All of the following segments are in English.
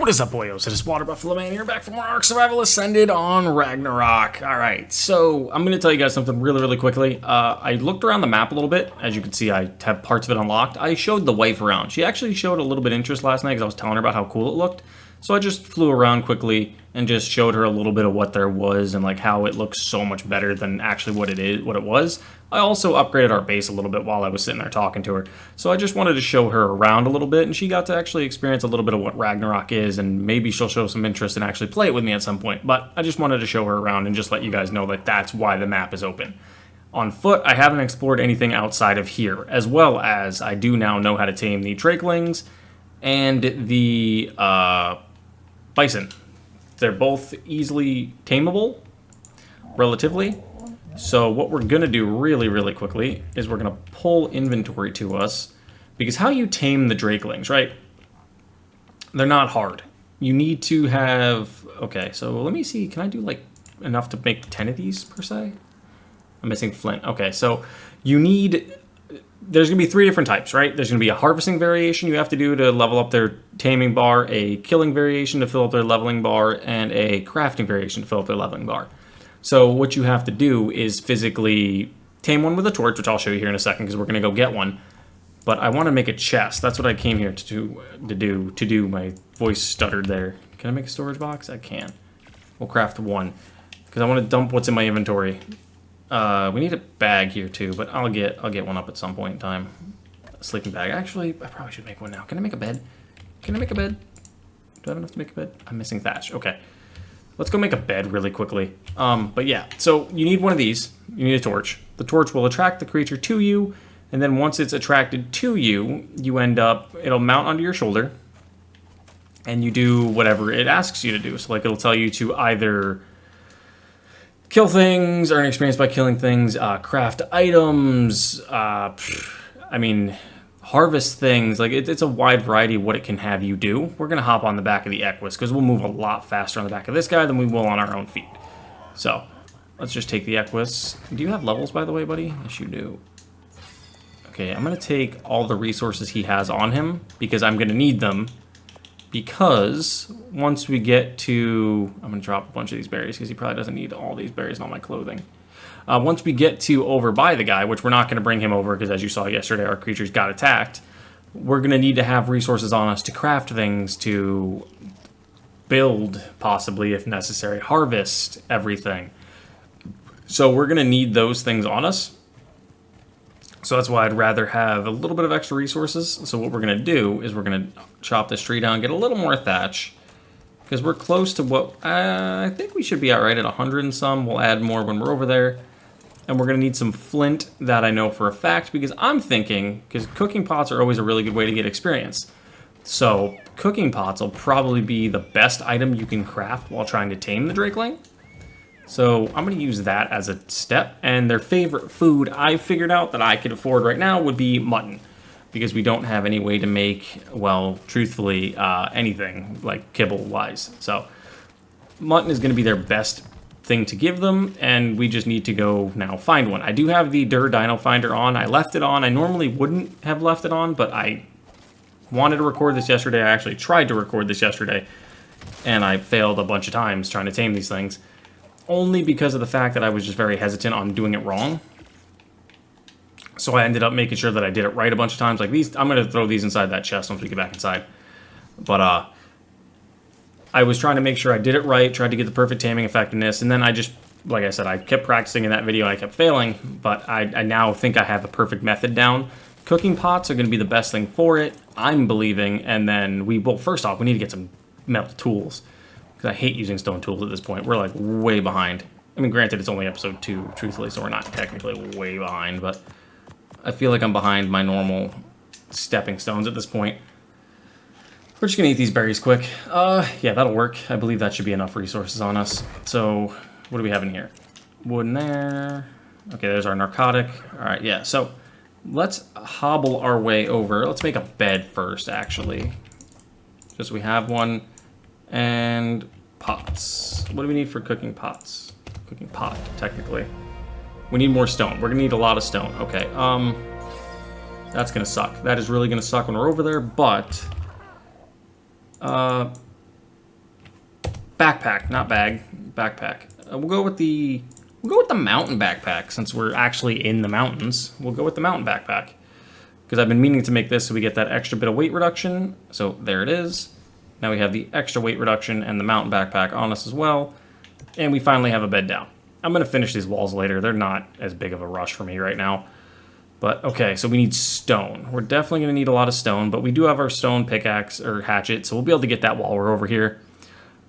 What is up, boyos? It is Water Buffalo Man here, back for more Ark Survival Ascended on Ragnarok. Alright, so I'm going to tell you guys something really quickly. I looked around the map a little bit. As you can see, I have parts of it unlocked. I showed the wife around. She actually showed a little bit of interest last night because I was telling her about how cool it looked. So I just flew around quickly and just showed her a little bit of what there was and like how it looks so much better than actually what it was. I also upgraded our base a little bit while I was sitting there talking to her. So I just wanted to show her around a little bit, and she got to actually experience a little bit of what Ragnarok is, and maybe she'll show some interest and actually play it with me at some point. But I just wanted to show her around and just let you guys know that that's why the map is open. On foot, I haven't explored anything outside of here, as well as I do now know how to tame the Drakelings and the Bison. They're both easily tameable, relatively. So what we're going to do really quickly is we're going to pull inventory to us, because how you tame the Drakelings, right? They're not hard. You need to have... Okay, so let me see. Can I do like enough to make 10 of these per se? I'm missing flint. Okay, so you need... There's going to be 3 different types, right? There's going to be a harvesting variation you have to do to level up their taming bar, a killing variation to fill up their leveling bar, and a crafting variation to fill up their leveling bar. So what you have to do is physically tame one with a torch, which I'll show you here in a second because we're going to go get one. But I want to make a chest. That's what I came here to do. My voice stuttered there. Can I make a storage box? I can. We'll craft one because I want to dump what's in my inventory. We need a bag here too, but I'll get one up at some point in time. A sleeping bag. Actually, I probably should make one now. Can I make a bed? Can I make a bed? Do I have enough to make a bed? I'm missing thatch. Okay. Let's go make a bed really quickly. But yeah, so you need one of these. You need a torch. The torch will attract the creature to you, and then once it's attracted to you, you end up, it'll mount onto your shoulder, and you do whatever it asks you to do. So like it'll tell you to either kill things, earn experience by killing things, craft items, harvest things. Like it's a wide variety of what it can have you do. We're gonna hop on the back of the Equus because we'll move a lot faster on the back of this guy than we will on our own feet. So let's just take the Equus. Do you have levels, by the way, buddy? Yes, you do. Okay, I'm gonna take all the resources he has on him because I'm gonna need them. Because once we get to, I'm gonna drop a bunch of these berries because he probably doesn't need all these berries and all my clothing. Once we get to over by the guy, which we're not going to bring him over because as you saw yesterday, our creatures got attacked, we're going to need to have resources on us to craft things, to build, possibly, if necessary, harvest everything. So we're going to need those things on us. So that's why I'd rather have a little bit of extra resources. So what we're going to do is we're going to chop this tree down, get a little more thatch, because we're close to what, I think we should be at right at 100 and some. We'll add more when we're over there. And we're going to need some flint, that I know for a fact, because I'm thinking, because cooking pots are always a really good way to get experience. So cooking pots will probably be the best item you can craft while trying to tame the Drakeling. So I'm going to use that as a step. And their favorite food I figured out that I could afford right now would be mutton. Because we don't have any way to make, well, truthfully, anything, like kibble-wise. So mutton is going to be their best thing to give them, and we just need to go now find one. I do have the Dino Finder on. I left it on. I normally wouldn't have left it on, but I wanted to record this yesterday. I actually tried to record this yesterday, and I failed a bunch of times trying to tame these things, only because of the fact that I was just very hesitant on doing it wrong. So I ended up making sure that I did it right a bunch of times. Like these, I'm going to throw these inside that chest once we get back inside. But I was trying to make sure I did it right, tried to get the perfect taming effectiveness, and then I just, like I said, I kept practicing in that video and I kept failing, but I now think I have the perfect method down. Cooking pots are going to be the best thing for it, I'm believing, and then first off, we need to get some metal tools, because I hate using stone tools at this point. We're like way behind. I mean, granted, it's only episode 2, truthfully, so we're not technically way behind, but I feel like I'm behind my normal stepping stones at this point. We're just gonna eat these berries quick. Yeah, that'll work. I believe that should be enough resources on us. So, what do we have in here? Wood in there. Okay, there's our narcotic. All right, yeah, so let's hobble our way over. Let's make a bed first, actually. Just so we have one. And pots. What do we need for cooking pots? Cooking pot, technically. We need more stone. We're gonna need a lot of stone. Okay, that's gonna suck. That is really gonna suck when we're over there, but Backpack, not bag. Backpack. We'll go with the mountain backpack since we're actually in the mountains. We'll go with the mountain backpack because I've been meaning to make this so we get that extra bit of weight reduction. So there it is. Now we have the extra weight reduction and the mountain backpack on us as well, and we finally have a bed down. I'm gonna finish these walls later. They're not as big of a rush for me right now. But okay, so we need stone. We're definitely gonna need a lot of stone, but we do have our stone pickaxe or hatchet, so we'll be able to get that while we're over here.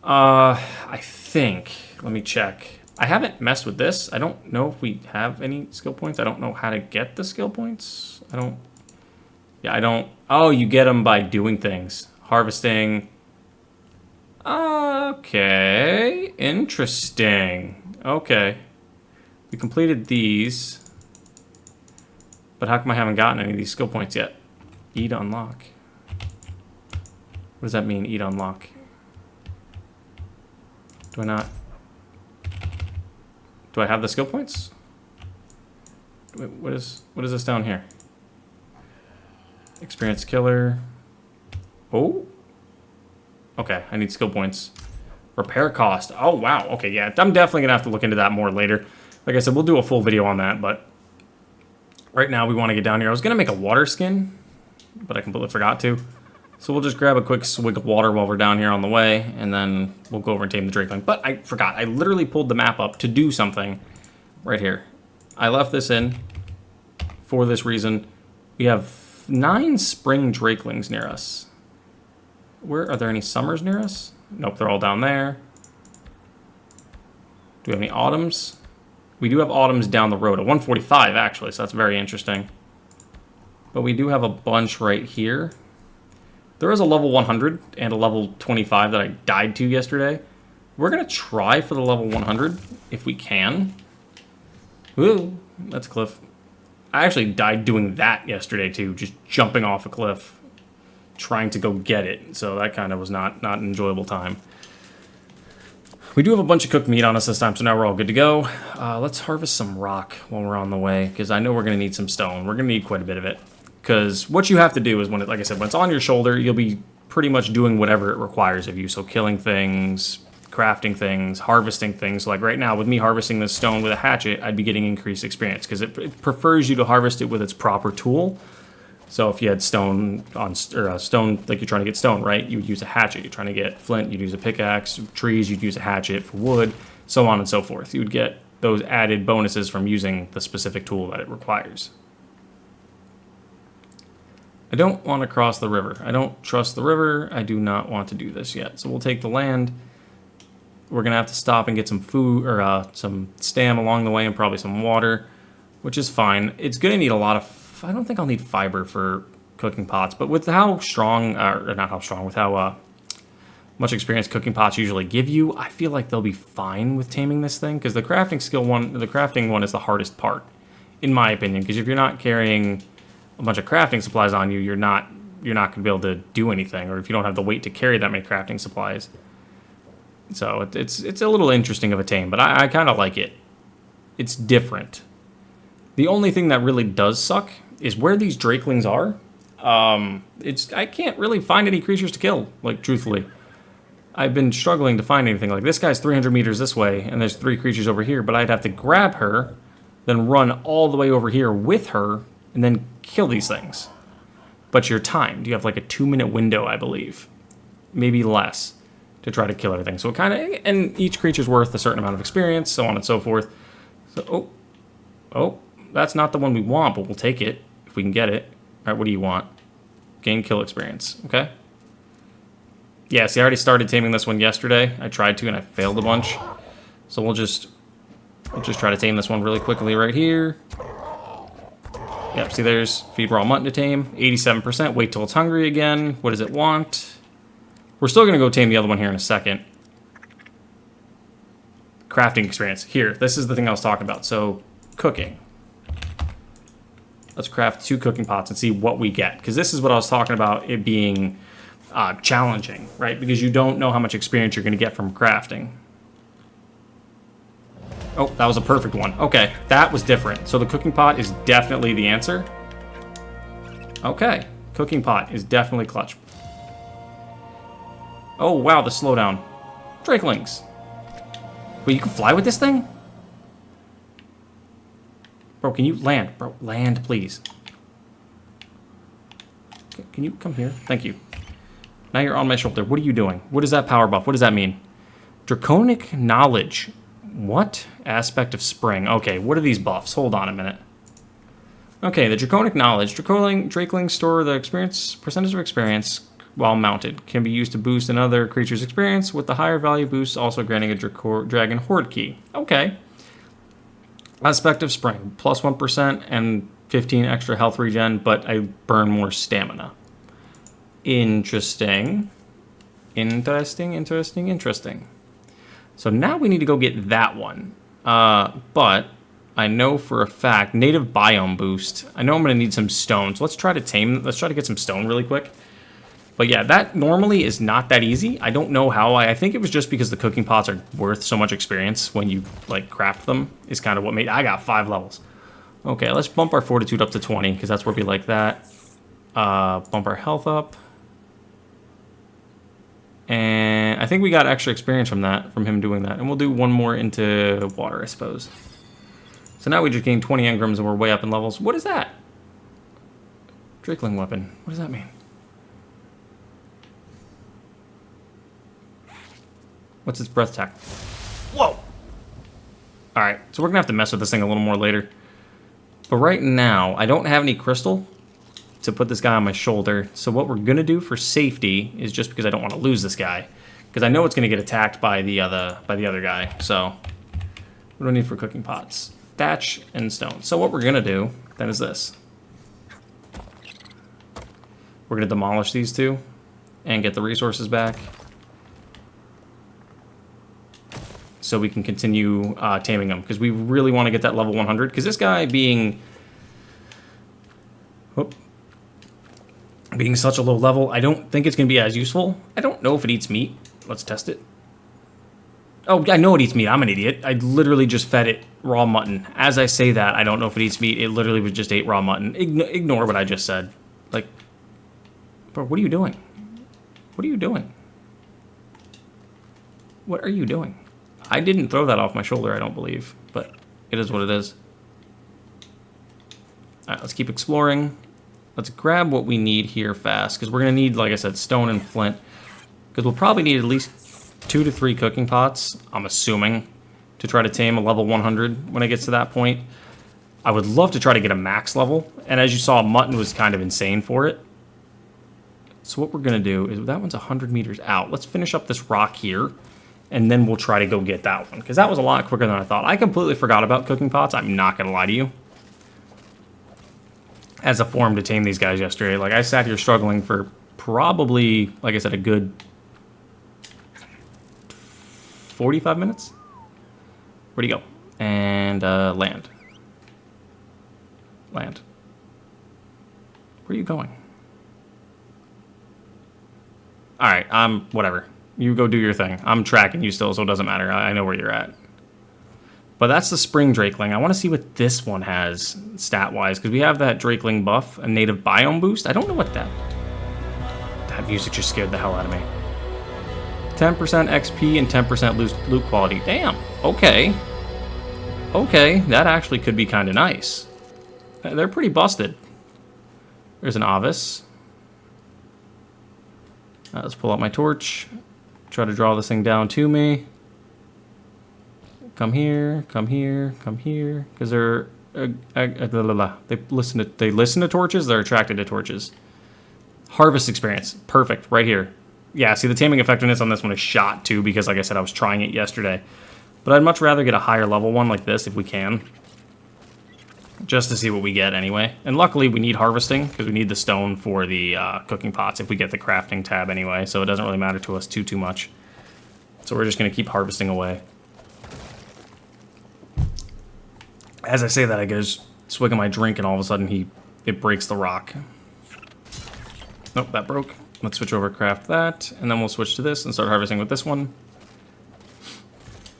I think, let me check. I haven't messed with this. I don't know if we have any skill points. I don't know how to get the skill points. I don't. Oh, you get them by doing things. Harvesting. Okay, interesting. Okay. We completed these. But how come I haven't gotten any of these skill points yet? E to unlock. What does that mean, E to unlock? Do I not? Do I have the skill points? Wait, what is this down here? Experience killer. Oh. Okay, I need skill points. Repair cost. Oh, wow. Okay, yeah. I'm definitely going to have to look into that more later. Like I said, we'll do a full video on that, but right now we want to get down here. I was going to make a water skin, but I completely forgot to. So we'll just grab a quick swig of water while we're down here on the way, and then we'll go over and tame the Drakeling. But I forgot. I literally pulled the map up to do something right here. I left this in for this reason. We have 9 spring Drakelings near us. Where are there any summers near us? Nope, they're all down there. Do we have any autumns? We do have autumns down the road, at 145 actually, so that's very interesting. But we do have a bunch right here. There is a level 100 and a level 25 that I died to yesterday. We're going to try for the level 100 if we can. Ooh, that's a cliff. I actually died doing that yesterday too, just jumping off a cliff, trying to go get it. So that kind of was not an enjoyable time. We do have a bunch of cooked meat on us this time, so now we're all good to go. Let's harvest some rock while we're on the way, because I know we're going to need some stone. We're going to need quite a bit of it. Because what you have to do is, when it, like I said, when it's on your shoulder, you'll be pretty much doing whatever it requires of you. So killing things, crafting things, harvesting things. Like right now, with me harvesting this stone with a hatchet, I'd be getting increased experience, because it prefers you to harvest it with its proper tool. So if you had stone on, or stone, like you're trying to get stone, right? You would use a hatchet. You're trying to get flint, you'd use a pickaxe. Trees, you'd use a hatchet. For wood, so on and so forth. You would get those added bonuses from using the specific tool that it requires. I don't want to cross the river. I don't trust the river. I do not want to do this yet. So we'll take the land. We're going to have to stop and get some food, or some stam along the way, and probably some water, which is fine. It's going to need a lot of... I don't think I'll need fiber for cooking pots, but with how strong, or not how strong, with how much experience cooking pots usually give you, I feel like they'll be fine with taming this thing, because the crafting one is the hardest part, in my opinion, because if you're not carrying a bunch of crafting supplies on you, you're not going to be able to do anything, or if you don't have the weight to carry that many crafting supplies. So it's a little interesting of a tame, but I kind of like it. It's different. The only thing that really does suck is where these Drakelings are. I can't really find any creatures to kill, like, truthfully. I've been struggling to find anything. Like, this guy's 300 meters this way, and there's 3 creatures over here, but I'd have to grab her, then run all the way over here with her, and then kill these things. But you're timed. You have like a 2-minute window, I believe. Maybe less, to try to kill everything. So it kind of... And each creature's worth a certain amount of experience, so on and so forth. So, oh, that's not the one we want, but we'll take it if we can get it. All right, what do you want? Gain kill experience, okay? Yeah, see, I already started taming this one yesterday. I tried to, and I failed a bunch. So we'll just try to tame this one really quickly right here. Yep, see, there's feed raw mutton to tame. 87%. Wait till it's hungry again. What does it want? We're still going to go tame the other one here in a second. Crafting experience. Here, this is the thing I was talking about. So, cooking. Let's craft 2 cooking pots and see what we get. Because this is what I was talking about, it being challenging, right? Because you don't know how much experience you're going to get from crafting. Oh, that was a perfect one. Okay, that was different. So the cooking pot is definitely the answer. Okay, cooking pot is definitely clutch. Oh, wow, the slowdown. Drakelings. Wait, you can fly with this thing? Bro, can you land? Bro, land, please. Can you come here? Thank you. Now you're on my shoulder. What are you doing? What is that power buff? What does that mean? Draconic knowledge. What? Aspect of spring. Okay, what are these buffs? Hold on a minute. Okay, the draconic knowledge. Drakelings store the percentage of experience while mounted. Can be used to boost another creature's experience, with the higher value boost also granting a dragon horde key. Okay. Aspect of spring. Plus 1% and 15 extra health regen, but I burn more stamina. Interesting. Interesting. So now we need to go get that one. But I know for a fact, native biome boost. I know I'm going to need some stone. So let's try to get some stone really quick. But yeah, that normally is not that easy. I don't know how. I think it was just because the cooking pots are worth so much experience when you like craft them is kind of what made. I got 5 levels. Okay, let's bump our fortitude up to 20 because that's where we like that. Bump our health up. And I think we got extra experience from him doing that. And we'll do one more into water, I suppose. So now we just gained 20 engrams and we're way up in levels. What is that? Drakeling weapon. What does that mean? What's its breath attack? Whoa! Alright, so we're going to have to mess with this thing a little more later. But right now, I don't have any crystal to put this guy on my shoulder. So what we're going to do for safety is, just because I don't want to lose this guy, because I know it's going to get attacked by the other guy. So what do I need for cooking pots? Thatch and stone. So what we're going to do then is this. We're going to demolish these two and get the resources back, so we can continue taming them, because we really want to get that level 100, because this guy being such a low level, I don't think it's going to be as useful. I don't know if it eats meat. Let's test it. Oh, I know it eats meat. I'm an idiot. I literally just fed it raw mutton. As I say that, I don't know if it eats meat. It literally was just ate raw mutton. Ignore what I just said. Like, bro, what are you doing? What are you doing? What are you doing? I didn't throw that off my shoulder, I don't believe, but it is what it is. All right, let's keep exploring. Let's grab what we need here fast, because we're going to need, like I said, stone and flint, because we'll probably need at least 2 to 3 cooking pots, I'm assuming, to try to tame a level 100 when it gets to that point. I would love to try to get a max level, and as you saw, mutton was kind of insane for it. So what we're going to do is, that one's 100 meters out. Let's finish up this rock here, and then we'll try to go get that one, because that was a lot quicker than I thought. I completely forgot about cooking pots, I'm not going to lie to you, as a form to tame these guys yesterday. Like, I sat here struggling for probably, like I said, a good 45 minutes. Where'd he go? And land. Where are you going? Alright, whatever. You go do your thing. I'm tracking you still, so it doesn't matter. I know where you're at. But that's the spring Drakeling. I want to see what this one has stat-wise, because we have that Drakeling buff, a native biome boost. I don't know what that... That music just scared the hell out of me. 10% XP and 10% loot quality. Damn. Okay. Okay, that actually could be kind of nice. They're pretty busted. There's an Avis. Let's pull out my torch. Try to draw this thing down to me. Come here, come here, come here. Because they're... They listen to torches, they're attracted to torches. Harvest experience. Perfect, right here. Yeah, see, the taming effectiveness on this one is shot, too, because, like I said, I was trying it yesterday. But I'd much rather get a higher level one like this, if we can. Just to see what we get, anyway. And luckily, we need harvesting, because we need the stone for the cooking pots if we get the crafting tab anyway, so it doesn't really matter to us too much. So we're just going to keep harvesting away. As I say that, I go swig of my drink, and all of a sudden, it breaks the rock. Nope, that broke. Let's switch over, craft that, and then we'll switch to this and start harvesting with this one.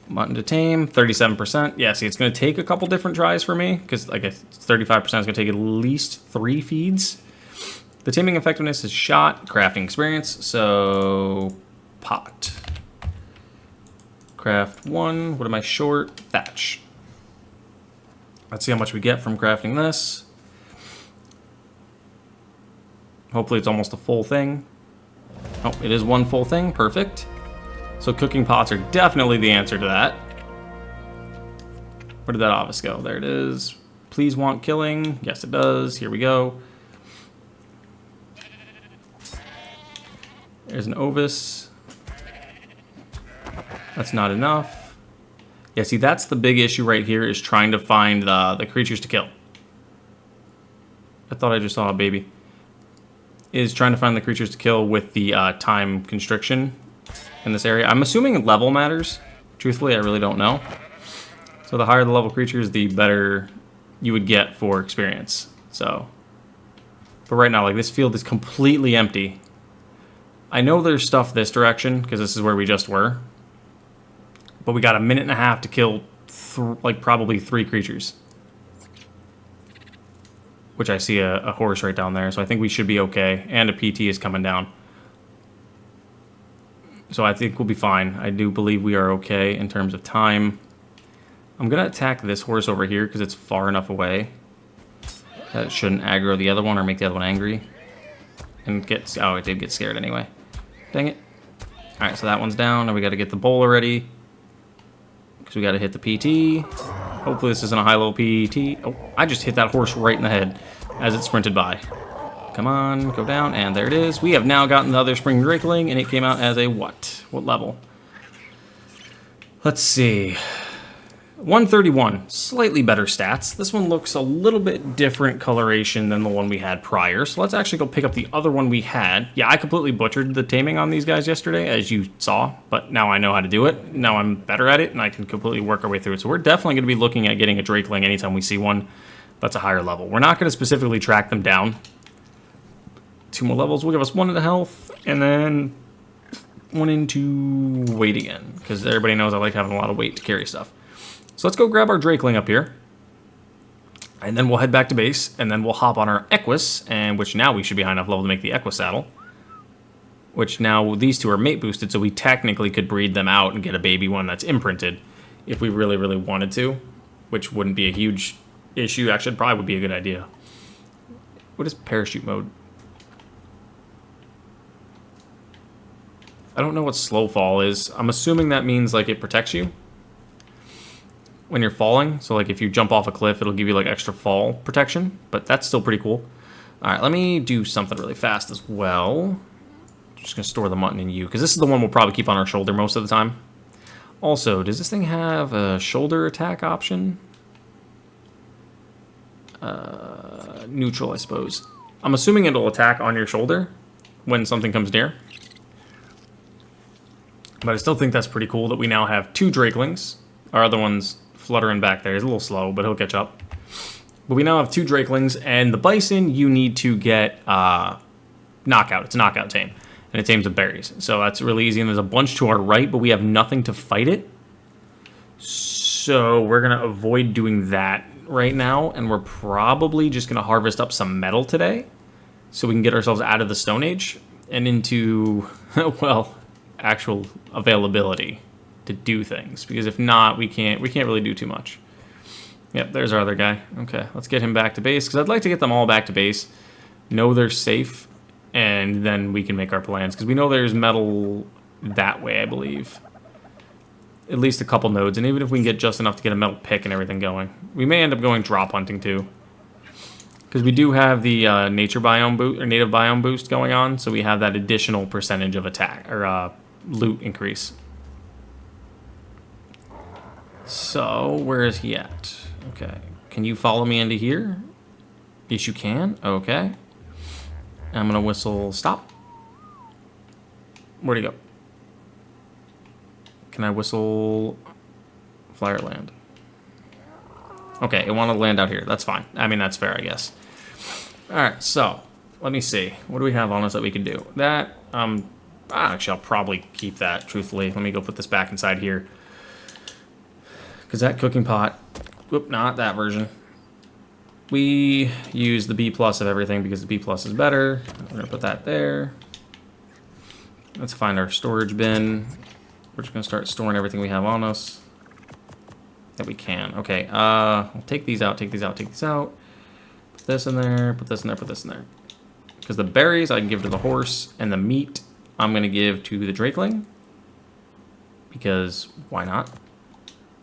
Mutton to tame, 37%. Yeah, see, it's going to take a couple different tries for me, because like 35% is going to take at least 3 feeds. The taming effectiveness is shot, crafting experience, so pot. Craft 1. What am I short? Thatch. Let's see how much we get from crafting this. Hopefully it's almost a full thing. Oh, it is one full thing. Perfect. So cooking pots are definitely the answer to that. Where did that office go? There it is. Please want killing. Yes, it does. Here we go. There's an Ovis. That's not enough. Yeah, see, that's the big issue right here, is trying to find the creatures to kill. I thought I just saw a baby. Is trying to find the creatures to kill with the time constriction in this area. I'm assuming level matters. Truthfully, I really don't know. So the higher the level creatures, the better you would get for experience. So, but right now, like, this field is completely empty. I know there's stuff this direction, because this is where we just were. But we got a minute and a half to kill, like, probably 3 creatures. Which I see a horse right down there, so I think we should be okay. And a PT is coming down. So I think we'll be fine. I do believe we are okay in terms of time. I'm going to attack this horse over here, because it's far enough away that it shouldn't aggro the other one or make the other one angry. And get... oh, it did get scared anyway. Dang it. Alright, so that one's down. Now we got to get the bowler ready. Because we got to hit the PT. Hopefully this isn't a high-level PT. Oh, I just hit that horse right in the head as it sprinted by. Come on, go down, and there it is. We have now gotten the other spring Drakeling, and it came out as a what? What level? Let's see. 131, slightly better stats. This one looks a little bit different coloration than the one we had prior, so let's actually go pick up the other one we had. Yeah, I completely butchered the taming on these guys yesterday, as you saw, but now I know how to do it. Now I'm better at it, and I can completely work our way through it. So we're definitely going to be looking at getting a Drakeling anytime we see one that's a higher level. We're not going to specifically track them down. 2 more levels will give us 1 into health, and then 1 into weight again, because everybody knows I like having a lot of weight to carry stuff. So let's go grab our Drakeling up here, and then we'll head back to base, and then we'll hop on our Equus, and which now we should be high enough level to make the Equus saddle, which now these 2 are mate boosted, so we technically could breed them out and get a baby one that's imprinted if we really, really wanted to, which wouldn't be a huge issue. Actually, probably would be a good idea. What is parachute mode? I don't know what slow fall is. I'm assuming that means like it protects you when you're falling. So like if you jump off a cliff, it'll give you like extra fall protection, but that's still pretty cool. All right, let me do something really fast as well. Just gonna store the mutton in you, because this is the one we'll probably keep on our shoulder most of the time. Also, does this thing have a shoulder attack option? Neutral, I suppose. I'm assuming it'll attack on your shoulder when something comes near. But I still think that's pretty cool that we now have 2 Drakelings. Our other one's fluttering back there. He's a little slow, but he'll catch up. But we now have 2 Drakelings, and the Bison you need to get Knockout. It's a Knockout tame, and it tames with berries. So that's really easy, and there's a bunch to our right, but we have nothing to fight it. So we're going to avoid doing that right now, and we're probably just going to harvest up some metal today so we can get ourselves out of the Stone Age and into, well, actual availability to do things, because if not, we can't really do too much. Yep, there's our other guy. Okay, let's get him back to base, because I'd like to get them all back to base, know they're safe, and then we can make our plans, because we know there's metal that way, I believe. At least a couple nodes, and even if we can get just enough to get a metal pick and everything going, we may end up going drop hunting too, because we do have the nature biome boost or native biome boost going on, so we have that additional percentage of attack or loot increase. So, where is he at? Okay. Can you follow me into here? Yes, you can. Okay. I'm going to whistle stop. Where'd he go? Can I whistle flyer land? Okay, it wanted to land out here. That's fine. I mean, that's fair, I guess. Alright, so, let me see. What do we have on us that we can do? That, actually, I'll probably keep that, truthfully. Let me go put this back inside here. Because that cooking pot, whoop, not that version. We use the B+ of everything because the B+ is better. We're going to put that there. Let's find our storage bin. we're just gonna start storing everything we have on us that we can. Okay, we'll take these out, take these out, take these out. Put this in there, put this in there, put this in there. Because the berries I can give to the horse, and the meat I'm gonna give to the Drakeling. Because why not?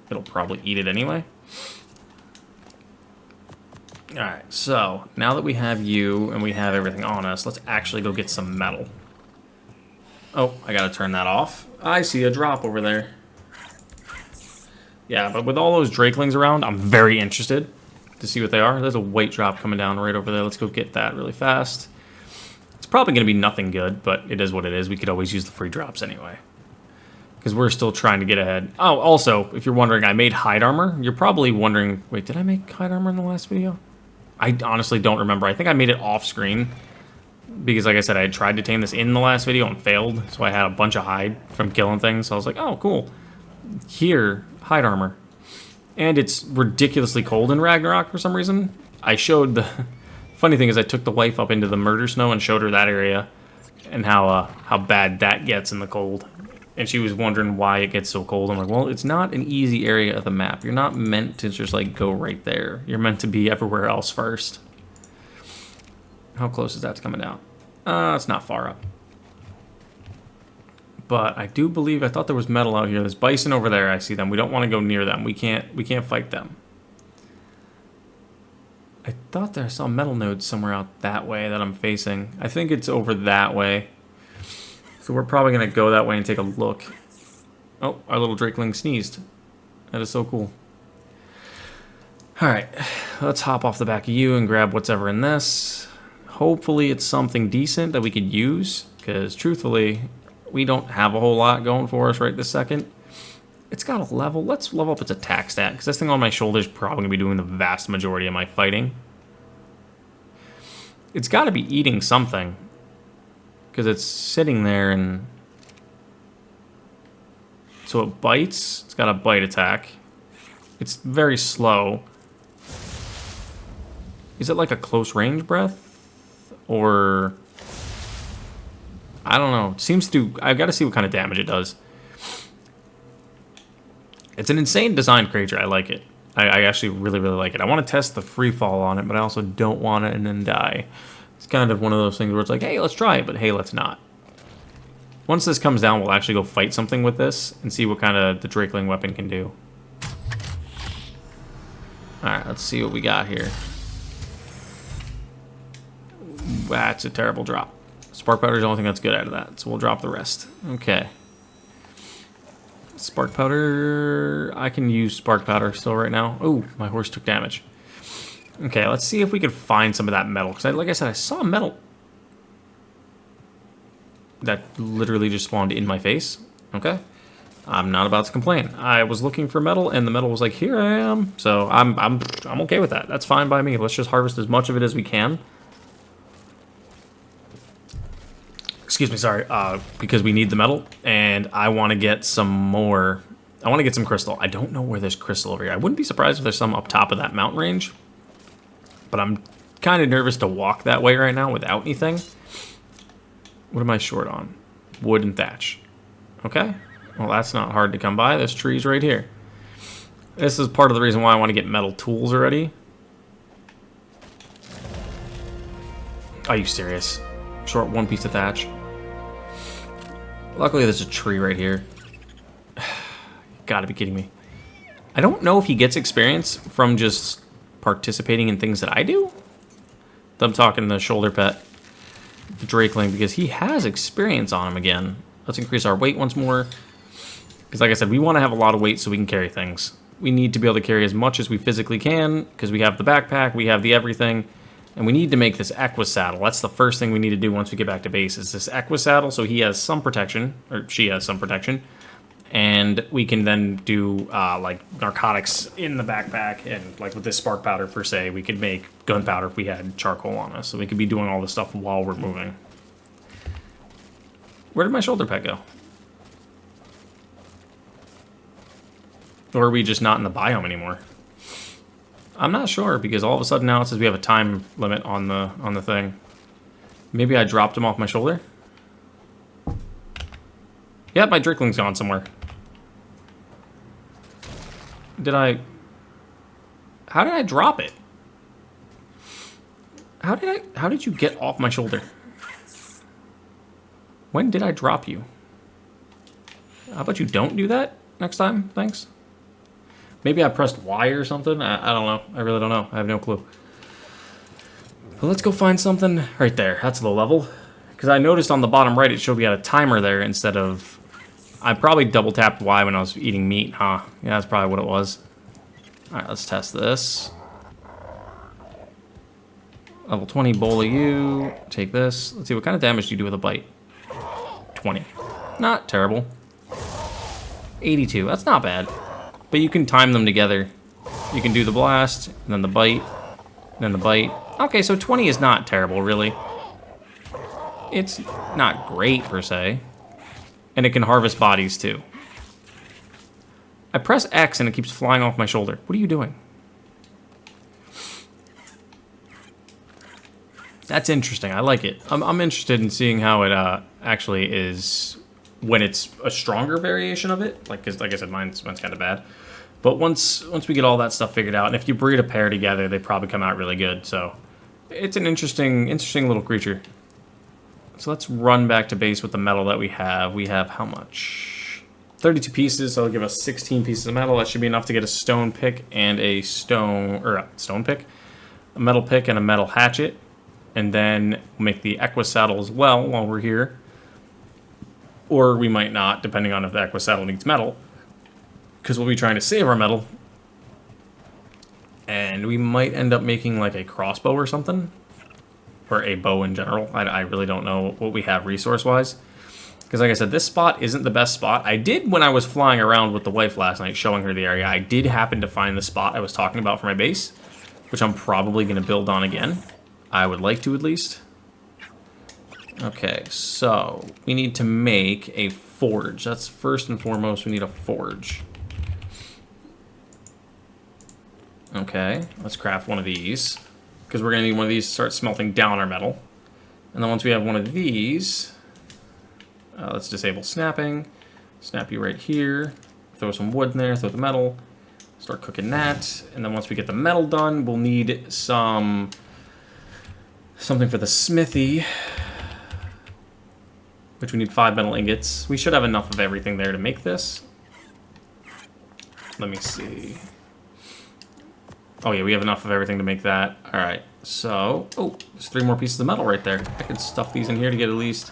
It'll probably eat it anyway. Alright, so now that we have you and we have everything on us, let's actually go get some metal. Oh, I gotta turn that off. I see a drop over there. Yeah, but with all those Drakelings around, I'm very interested to see what they are. There's a weight drop coming down right over there. Let's go get that really fast. It's probably gonna be nothing good, but it is what it is. We could always use the free drops anyway. Because we're still trying to get ahead. Oh, also, if you're wondering, I made hide armor. You're probably wondering, wait, did I make hide armor in the last video? I honestly don't remember. I think I made it off screen. Because like I said, I had tried to tame this in the last video and failed. So I had a bunch of hide from killing things. So I was like, oh, cool. Here, hide armor. And it's ridiculously cold in Ragnarok for some reason. I showed the... Funny thing is I took the wife up into the murder snow and showed her that area. And how bad that gets in the cold. And she was wondering why it gets so cold. I'm like, well, it's not an easy area of the map. You're not meant to just, like, go right there. You're meant to be everywhere else first. How close is that to coming down? It's not far up. But I do believe, I thought there was metal out here. There's bison over there. I see them. We don't want to go near them. We can't fight them. I thought there I saw metal nodes somewhere out that way that I'm facing. I think it's over that way. So we're probably going to go that way and take a look. Oh, our little Drakeling sneezed. That is so cool. Alright, let's hop off the back of you and grab what's ever in this. Hopefully it's something decent that we could use. Because truthfully, we don't have a whole lot going for us right this second. It's got a level. Let's level up its attack stat. Because this thing on my shoulder is probably going to be doing the vast majority of my fighting. It's got to be eating something. Because it's sitting there and... So it bites. It's got a bite attack. It's very slow. Is it like a close range breath? Or... I don't know. It seems to... I've got to see what kind of damage it does. It's an insane design creature. I like it. I actually really, really like it. I want to test the free fall on it, but I also don't want it and then die. It's kind of one of those things where it's like, hey, let's try it, but hey, let's not. Once this comes down, we'll actually go fight something with this and see what kind of the Drakeling weapon can do. Alright, let's see what we got here. That's a terrible drop. Spark powder is the only thing that's good out of that, so we'll drop the rest. Okay. Spark powder... I can use spark powder still right now. Oh, my horse took damage. Okay, let's see if we can find some of that metal. Because, like I said, I saw metal that literally just spawned in my face. Okay. I'm not about to complain. I was looking for metal, and the metal was like, here I am. So I'm okay with that. That's fine by me. Let's just harvest as much of it as we can. Excuse me, sorry. Because we need the metal, and I want to get some more. I want to get some crystal. I don't know where there's crystal over here. I wouldn't be surprised if there's some up top of that mountain range. But I'm kind of nervous to walk that way right now without anything. What am I short on? Wood and thatch. Okay. Well, that's not hard to come by. There's trees right here. This is part of the reason why I want to get metal tools already. Are you serious? Short one piece of thatch. Luckily, there's a tree right here. Gotta be kidding me. I don't know if he gets experience from just participating in things that I do. I'm talking the shoulder pet, the Drakeling, because he has experience on him again. Let's increase our weight once more. Because like I said, we want to have a lot of weight so we can carry things. We need to be able to carry as much as we physically can, because we have the backpack, we have the everything, and we need to make this Equus saddle. That's the first thing we need to do once we get back to base, is this Equus saddle, so he has some protection, or she has some protection. And we can then do like narcotics in the backpack, and like with this spark powder per se, we could make gunpowder if we had charcoal on us. So we could be doing all this stuff while we're moving. Where did my shoulder pet go? Or are we just not in the biome anymore? I'm not sure, because all of a sudden now it says we have a time limit on the thing. Maybe I dropped him off my shoulder? Yep, my Drakeling's gone somewhere. did I... How did I drop it? How did you get off my shoulder? When did I drop you? How about you don't do that next time? Thanks. Maybe I pressed Y or something? I don't know. I really don't know. I have no clue. But let's go find something right there. That's low level. Because I noticed on the bottom right it showed we had a timer there instead of... I probably double tapped Y when I was eating meat, huh? Yeah, that's probably what it was. Alright, let's test this. Level 20 bowl of you. Take this. Let's see, what kind of damage do you do with a bite? 20. Not terrible. 82. That's not bad. But you can time them together. You can do the blast, and then the bite, and then the bite. Okay, so 20 is not terrible, really. It's not great, per se. And it can harvest bodies, too. I press X, and it keeps flying off my shoulder. What are you doing? That's interesting. I like it. I'm interested in seeing how it actually is when it's a stronger variation of it. Cause like I said, mine's kind of bad. But once we get all that stuff figured out, and if you breed a pair together, they probably come out really good. So it's an interesting little creature. So let's run back to base with the metal that we have. We have how much? 32 pieces. So it'll give us 16 pieces of metal. That should be enough to get a stone pick and a stone pick, a metal pick and a metal hatchet. And then we'll make the Equus saddle as well while we're here. Or we might not, depending on if the Equus saddle needs metal. Because we'll be trying to save our metal. And we might end up making like a crossbow or something. Or a bow in general. I really don't know what we have resource-wise. Because like I said, this spot isn't the best spot. I did, when I was flying around with the wife last night, showing her the area, I did happen to find the spot I was talking about for my base. Which I'm probably going to build on again. I would like to, at least. Okay, so we need to make a forge. That's first and foremost, we need a forge. Okay, let's craft one of these. Because we're going to need one of these to start smelting down our metal. And then once we have one of these, let's disable snapping. Snap you right here. Throw some wood in there, throw the metal. Start cooking that. And then once we get the metal done, we'll need something for the smithy, which we need 5 metal ingots. We should have enough of everything there to make this. Let me see. Oh yeah, we have enough of everything to make that. Alright, so... Oh, there's 3 more pieces of metal right there. I could stuff these in here to get at least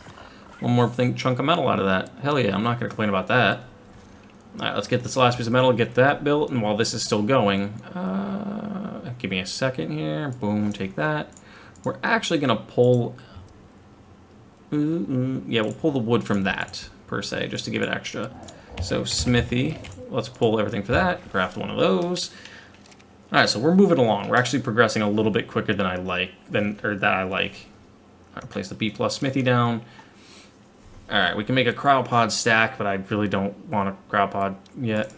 one more chunk of metal out of that. Hell yeah, I'm not going to complain about that. Alright, let's get this last piece of metal, get that built, and while this is still going... give me a second here. Boom, take that. We're actually going to pull... Yeah, we'll pull the wood from that, per se, just to give it extra. So, smithy. Let's pull everything for that. Craft one of those. Alright, so we're moving along. We're actually progressing a little bit quicker than I like. Alright, place the B+ smithy down. Alright, we can make a cryopod stack, but I really don't want a cryopod yet.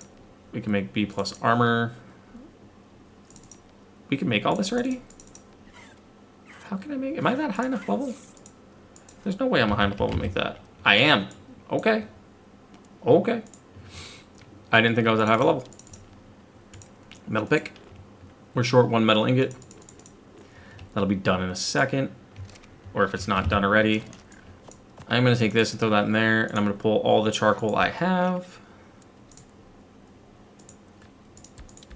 We can make B+ armor. We can make all this already? How can I make... Am I that high enough level? There's no way I'm a high enough level to make that. I am. Okay. Okay. I didn't think I was that high of a level. Metal pick. We're short 1 metal ingot. That'll be done in a second. Or if it's not done already. I'm going to take this and throw that in there. And I'm going to pull all the charcoal I have.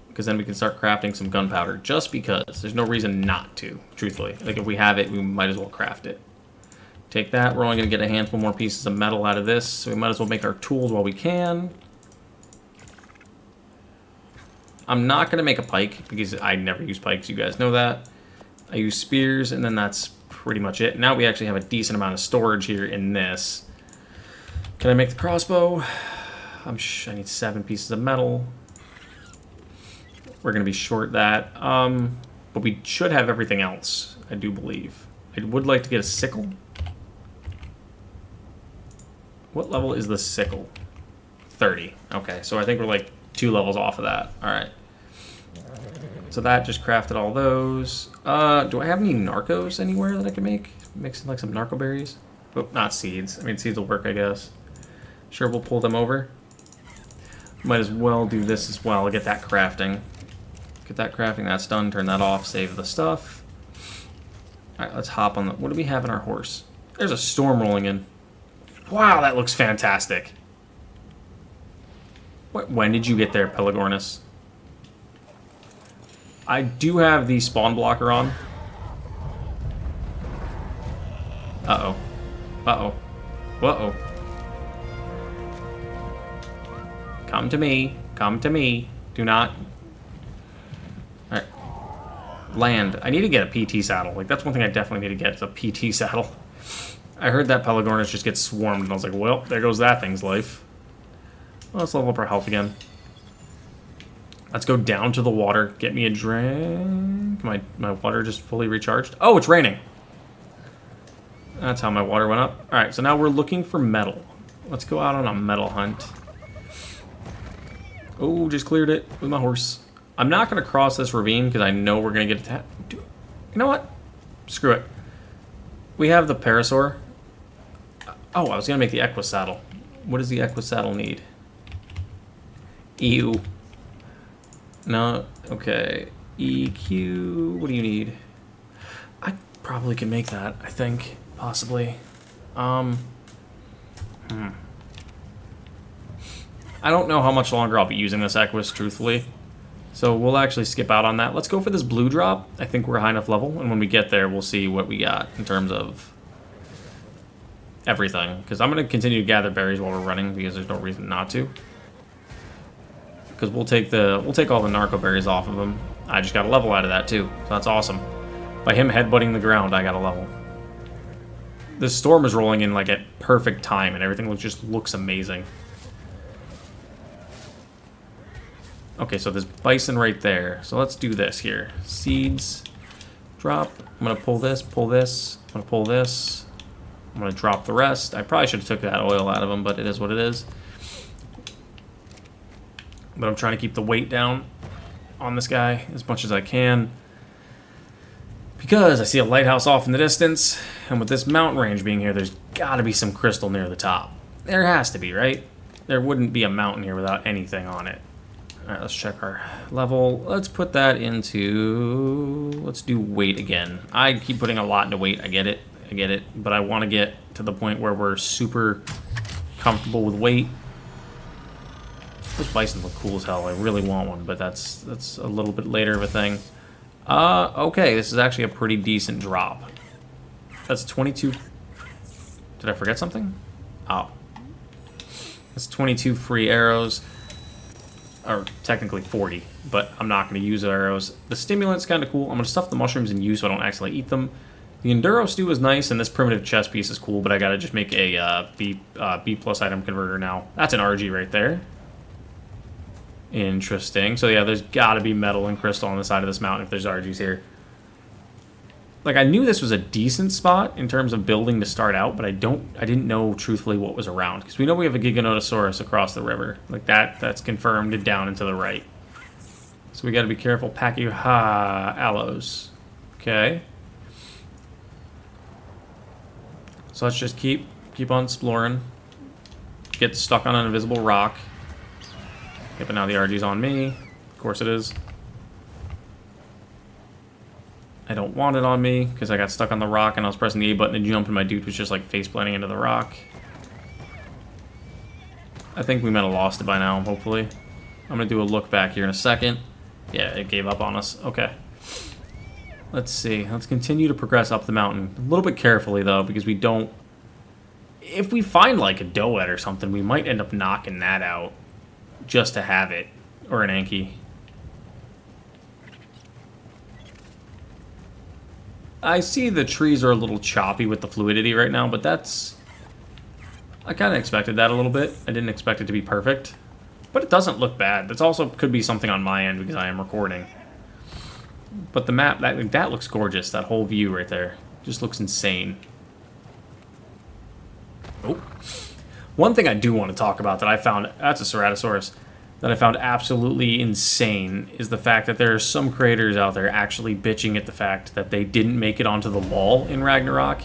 Because then we can start crafting some gunpowder. Just because. There's no reason not to, truthfully. Like, if we have it, we might as well craft it. Take that. We're only going to get a handful more pieces of metal out of this. So we might as well make our tools while we can. I'm not going to make a pike, because I never use pikes. You guys know that. I use spears, and then that's pretty much it. Now we actually have a decent amount of storage here in this. Can I make the crossbow? I need 7 pieces of metal. We're going to be short that. But we should have everything else, I do believe. I would like to get a sickle. What level is the sickle? 30. Okay, so I think we're like 2 levels off of that. Alright. So that just crafted all those. Do I have any narcos anywhere that I can make? Mix in like some narco berries? Oh, not seeds. I mean, seeds will work, I guess. Sure, we'll pull them over. Might as well do this as well. Get that crafting. Get that crafting. That's done. Turn that off. Save the stuff. Alright, let's hop on the... What do we have in our horse? There's a storm rolling in. Wow, that looks fantastic. When did you get there, Pelagornis? I do have the spawn blocker on. Uh-oh. Uh-oh. Uh-oh. Come to me. Come to me. Do not... Alright. Land. I need to get a PT saddle. Like, that's one thing I definitely need to get, is a PT saddle. I heard that Pelagornis just gets swarmed, and I was like, well, there goes that thing's life. Well, let's level up our health again. Let's go down to the water. Get me a drink. My water just fully recharged. Oh, it's raining. That's how my water went up. Alright, so now we're looking for metal. Let's go out on a metal hunt. Oh, just cleared it with my horse. I'm not going to cross this ravine because I know we're going to get attacked. You know what? Screw it. We have the Parasaur. Oh, I was going to make the Equus saddle. What does the Equus saddle need? EU. No, okay. EQ, what do you need? I probably can make that, I think. Possibly. I don't know how much longer I'll be using this Equus, truthfully. So we'll actually skip out on that. Let's go for this blue drop. I think we're a high enough level, and when we get there, we'll see what we got in terms of everything. Because I'm going to continue to gather berries while we're running, because there's no reason not to. Because we'll take all the narco berries off of him. I just got a level out of that too, so that's awesome. By him headbutting the ground, I got a level. This storm is rolling in like at perfect time, and everything just looks amazing. Okay, so there's bison right there. So let's do this here. Seeds, drop. I'm gonna pull this, pull this. I'm gonna pull this. I'm gonna drop the rest. I probably should have took that oil out of them, but it is what it is. But I'm trying to keep the weight down on this guy as much as I can. Because I see a lighthouse off in the distance, and with this mountain range being here, there's gotta be some crystal near the top. There has to be, right? There wouldn't be a mountain here without anything on it. Alright, let's check our level. Let's put that into... Let's do weight again. I keep putting a lot into weight, I get it. But I want to get to the point where we're super comfortable with weight. Those bison look cool as hell. I really want one, but that's a little bit later of a thing. Okay, this is actually a pretty decent drop. That's 22... Did I forget something? Oh. That's 22 free arrows. Or technically 40, but I'm not going to use arrows. The stimulant's kind of cool. I'm going to stuff the mushrooms in you so I don't accidentally eat them. The Enduro Stew is nice, and this primitive chest piece is cool, but I got to just make a B plus item converter now. That's an RG right there. Interesting. So yeah, there's got to be metal and crystal on the side of this mountain if there's RGs here. Like, I knew this was a decent spot in terms of building to start out, but I didn't know truthfully what was around. Because we know we have a Giganotosaurus across the river. Like, that's confirmed and down and to the right. So we got to be careful. Aloes. Okay. So let's just keep on exploring. Get stuck on an invisible rock. Yep, and now the RG's on me. Of course it is. I don't want it on me because I got stuck on the rock and I was pressing the A button to jump and my dude was just like face planting into the rock. I think we might have lost it by now, hopefully. I'm going to do a look back here in a second. Yeah, it gave up on us. Okay. Let's see. Let's continue to progress up the mountain. A little bit carefully, though, because we don't... If we find, like, a Doet or something, we might end up knocking that out just to have it. Or an Anki. I see the trees are a little choppy with the fluidity right now, but that's... I kind of expected that a little bit. I didn't expect it to be perfect. But it doesn't look bad. That's also could be something on my end because I am recording. But the map, that looks gorgeous. That whole view right there just looks insane. Oh. One thing I do want to talk about that I found... That's a Ceratosaurus. That I found absolutely insane is the fact that there are some creators out there actually bitching at the fact that they didn't make it onto the wall in Ragnarok.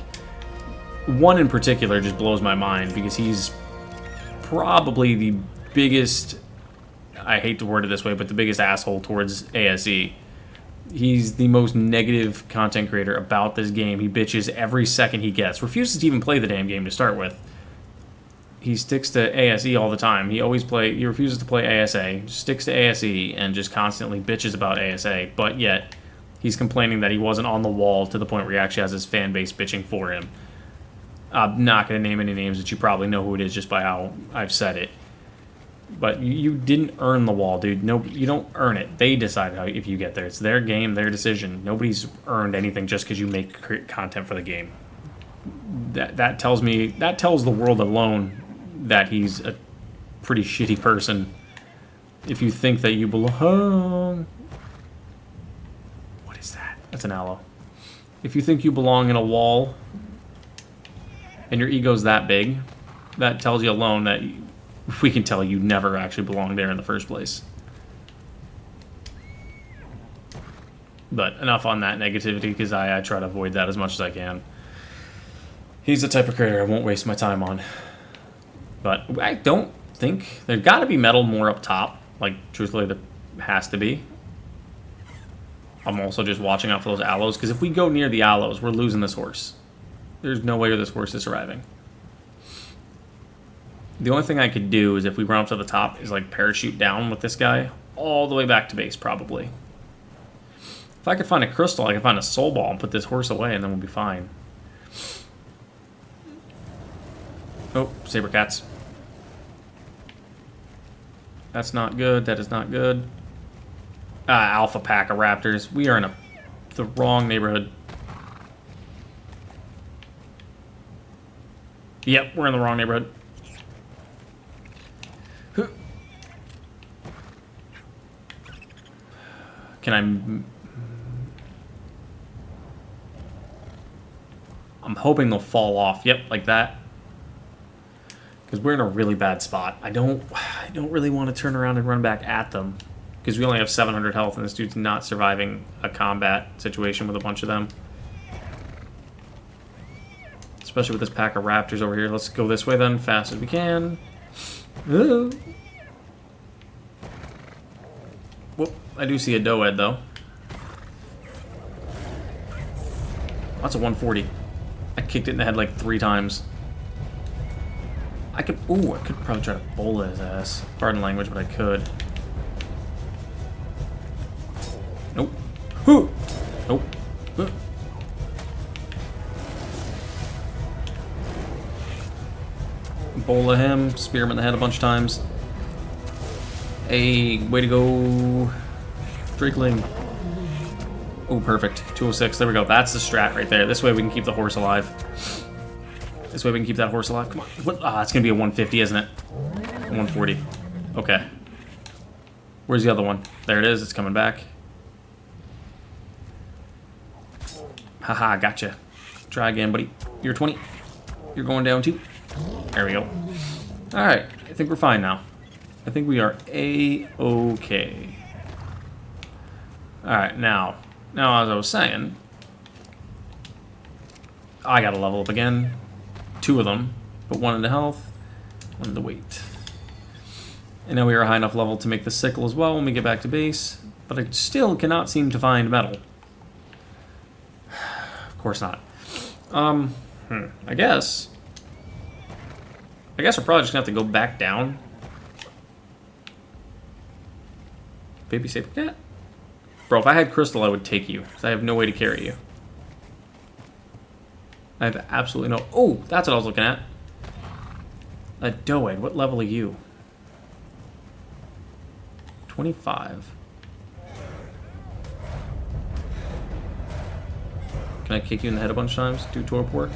One in particular just blows my mind because he's probably the biggest I hate to word it this way, but the biggest asshole towards ASE. He's the most negative content creator about this game. He bitches every second he gets. Refuses to even play the damn game to start with. He sticks to ASE all the time. He refuses to play ASA, sticks to ASE, and just constantly bitches about ASA. But yet, he's complaining that he wasn't on the wall to the point where he actually has his fan base bitching for him. I'm not going to name any names, but you probably know who it is just by how I've said it. But you didn't earn the wall, dude. No, you don't earn it. They decide how if you get there. It's their game, their decision. Nobody's earned anything just because you make content for the game. That tells the world alone that he's a pretty shitty person. If you think that you belong, what is that? That's an aloe. If you think you belong in a wall, and your ego's that big, that tells you alone that. We can tell you never actually belonged there in the first place. But enough on that negativity, because I try to avoid that as much as I can. He's the type of creator I won't waste my time on. But I don't think... There's got to be metal more up top. Like, truthfully, there has to be. I'm also just watching out for those aloes, because if we go near the aloes, we're losing this horse. There's no way this horse is surviving. The only thing I could do is if we run up to the top is like parachute down with this guy all the way back to base, probably. If I could find a crystal, I could find a soul ball and put this horse away, and then we'll be fine. Oh, saber cats. That's not good. That is not good. Alpha pack of raptors. We are in the wrong neighborhood. Yep, we're in the wrong neighborhood. Can I'm hoping they'll fall off. Yep, like that. Because we're in a really bad spot. I don't really want to turn around and run back at them. Because we only have 700 health and this dude's not surviving a combat situation with a bunch of them. Especially with this pack of raptors over here. Let's go this way then, fast as we can. Ooh. Whoop, I do see a doehead though. That's a 140. I kicked it in the head like 3 times. I could probably try to bowl his ass. Pardon language, but I could. Nope. Nope. Bola him, spear him in the head a bunch of times. Hey, way to go, Drakeling. Oh, perfect. 206. There we go. That's the strat right there. This way we can keep the horse alive. This way we can keep that horse alive. Come on. What? It's going to be a 150, isn't it? 140. Okay. Where's the other one? There it is. It's coming back. Haha, gotcha. Try again, buddy. You're 20. You're going down too. There we go. Alright. I think we're fine now. I think we are A-okay. Alright, now, as I was saying, I gotta level up again. 2 of them. Put 1 into health, 1 into weight. And now we are a high enough level to make the sickle as well when we get back to base. But I still cannot seem to find metal. Of course not. I guess we're probably just gonna have to go back down. Baby saber cat? Bro, if I had crystal, I would take you, because I have no way to carry you. I have absolutely no... Oh, that's what I was looking at. A Doed, what level are you? 25. Can I kick you in the head a bunch of times? Do torp work?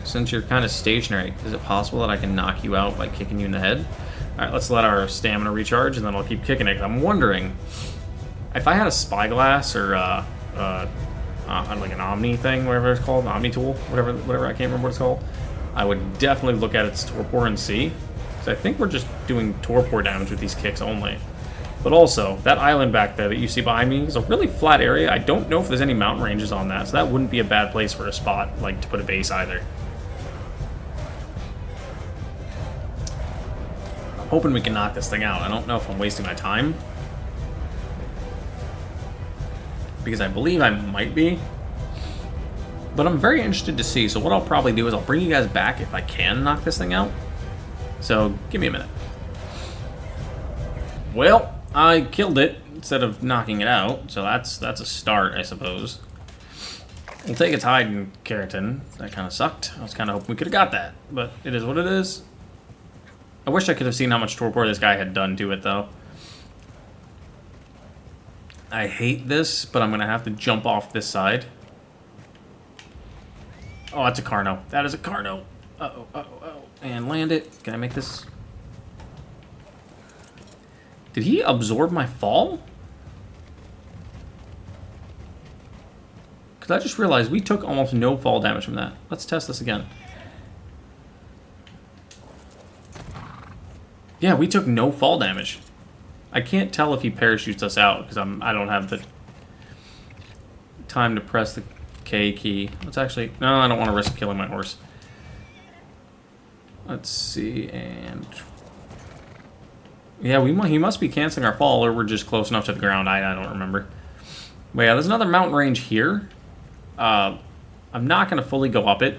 Since you're kind of stationary, is it possible that I can knock you out by kicking you in the head? Alright, let's let our stamina recharge, and then I'll keep kicking it. I'm wondering, if I had a Spyglass or like an Omni thing, whatever it's called, an Omni tool, whatever, I can't remember what it's called, I would definitely look at its torpor and see. Because I think we're just doing torpor damage with these kicks only. But also, that island back there that you see behind me is a really flat area. I don't know if there's any mountain ranges on that, so that wouldn't be a bad place for a spot, like, to put a base either. hoping we can knock this thing out. I don't know if I'm wasting my time, because I believe I might be. But I'm very interested to see. So what I'll probably do is I'll bring you guys back if I can knock this thing out. So give me a minute. Well, I killed it instead of knocking it out. So that's a start, I suppose. We'll take its hide and keratin. That kind of sucked. I was kind of hoping we could have got that. But it is what it is. I wish I could have seen how much torpor this guy had done to it, though. I hate this, but I'm going to have to jump off this side. Oh, that's a Carno. That is a Carno. Uh-oh, uh-oh, uh-oh. And land it. Can I make this? Did he absorb my fall? Because I just realized we took almost no fall damage from that. Let's test this again. Yeah, we took no fall damage. I can't tell if he parachutes us out because I don't have the time to press the K key. Let's actually... No, I don't want to risk killing my horse. Let's see, and... Yeah, he must be canceling our fall, or we're just close enough to the ground. I don't remember. But yeah, there's another mountain range here. I'm not going to fully go up it.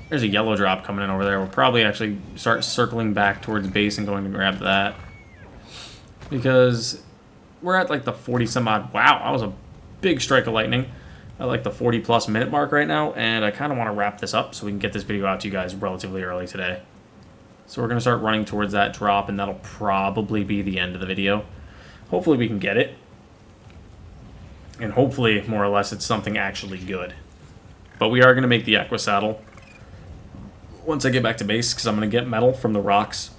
There's a yellow drop coming in over there. We'll probably actually start circling back towards base and going to grab that. Because we're at like the 40 some odd. Wow, that was a big strike of lightning. At like the 40 plus minute mark right now. And I kind of want to wrap this up so we can get this video out to you guys relatively early today. So we're going to start running towards that drop, and that'll probably be the end of the video. Hopefully we can get it. And hopefully, more or less, it's something actually good. But we are going to make the Equa saddle once I get back to base, because I'm going to get metal from the rocks.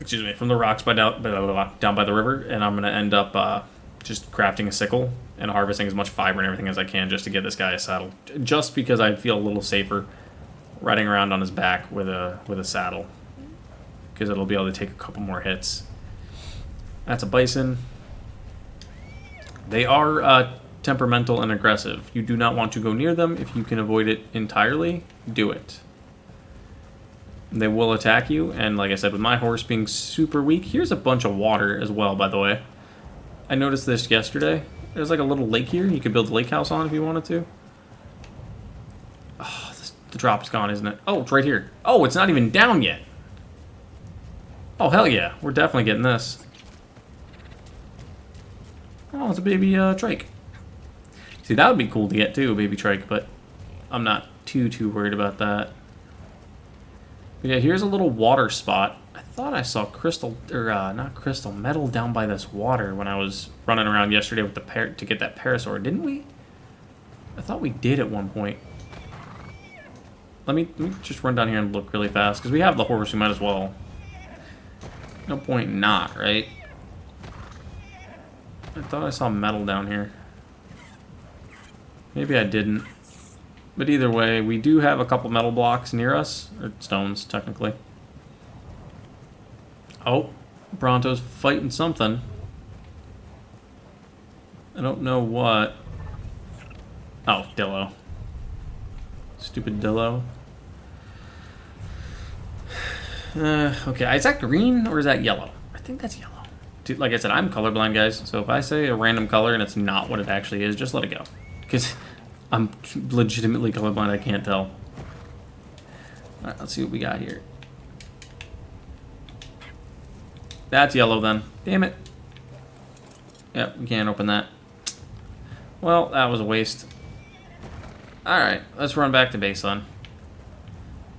Excuse me, from the rocks down by the river, and I'm going to end up just crafting a sickle and harvesting as much fiber and everything as I can just to get this guy a saddle. Just because I feel a little safer riding around on his back with a saddle, because it'll be able to take a couple more hits. That's a bison. They are temperamental and aggressive. You do not want to go near them. If you can avoid it entirely, do it. They will attack you, and like I said, with my horse being super weak, here's a bunch of water as well, by the way. I noticed this yesterday. There's like a little lake here. You could build a lake house on if you wanted to. Oh, the drop's gone, isn't it? Oh, it's right here. Oh, it's not even down yet. Oh, hell yeah. We're definitely getting this. Oh, it's a baby trike. See, that would be cool to get too, a baby trike, but I'm not too worried about that. But yeah, here's a little water spot. I thought I saw crystal, or not crystal, metal down by this water when I was running around yesterday with the to get that parasaur, didn't we? I thought we did at one point. Let me just run down here and look really fast, because we have the horse, we might as well. No point not, right? I thought I saw metal down here. Maybe I didn't. But either way, we do have a couple metal blocks near us. Or stones, technically. Oh, Bronto's fighting something. I don't know what. Oh, Dillo. Stupid Dillo. Okay, is that green or is that yellow? I think that's yellow. Dude, like I said, I'm colorblind, guys. So if I say a random color and it's not what it actually is, just let it go. Because I'm legitimately colorblind, I can't tell. Alright, let's see what we got here. That's yellow then. Damn it. Yep, we can't open that. Well, that was a waste. Alright, let's run back to base then.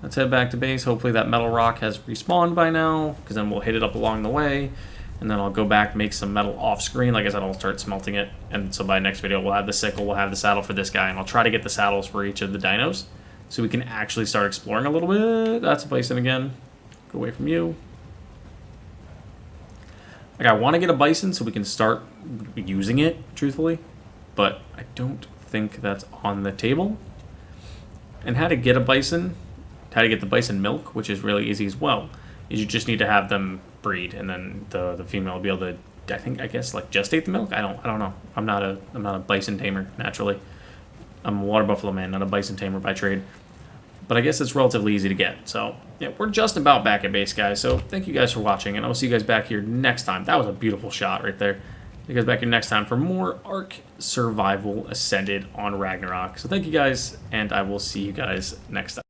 Let's head back to base. Hopefully that metal rock has respawned by now, because then we'll hit it up along the way. And then I'll go back, make some metal off screen. Like I said, I'll start smelting it. And so by next video, we'll have the sickle, we'll have the saddle for this guy. And I'll try to get the saddles for each of the dinos, so we can actually start exploring a little bit. That's a bison again. Go away from you. Like, I want to get a bison so we can start using it, truthfully. But I don't think that's on the table. And how to get a bison, how to get the bison milk, which is really easy as well, is you just need to have them breed, and then the female will be able to, I guess like gestate the milk. I don't know. I'm not a bison tamer naturally. I'm a water buffalo man, not a bison tamer by trade. but I guess it's relatively easy to get. So, yeah, we're just about back at base, guys. So, thank you guys for watching, and I'll see you guys back here next time. That was a beautiful shot right there. See you guys back here next time for more Ark Survival Ascended on Ragnarok. So, thank you guys, and I will see you guys next time.